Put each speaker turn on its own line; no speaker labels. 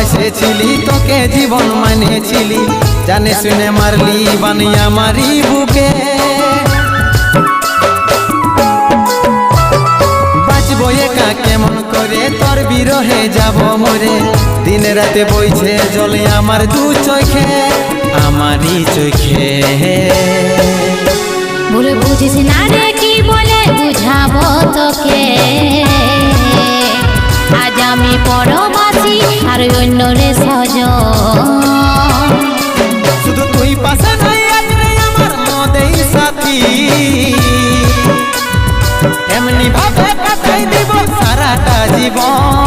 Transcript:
ভালোবেসেছিলি, তোকে জীবন মানেছিলি, জানে শুনে মারলি বানিয়া মারি বুকে। বাঁচবো একা কেমন করে, তোর বিরহে যাব মরে, দিন রাতে বইছে জলে আমার দু চোখে, আমারই চোখে।
বলে বুঝিস না রে কি বলে বুঝাবো তোকে, আজ আমি পরবাসী আর অন্য রে সজন।
শুধু তুই পাশে নাই আজ রে আমার মদেই সাথী, এমনি ভাবে কাটাই দিব সারাটা জীবন।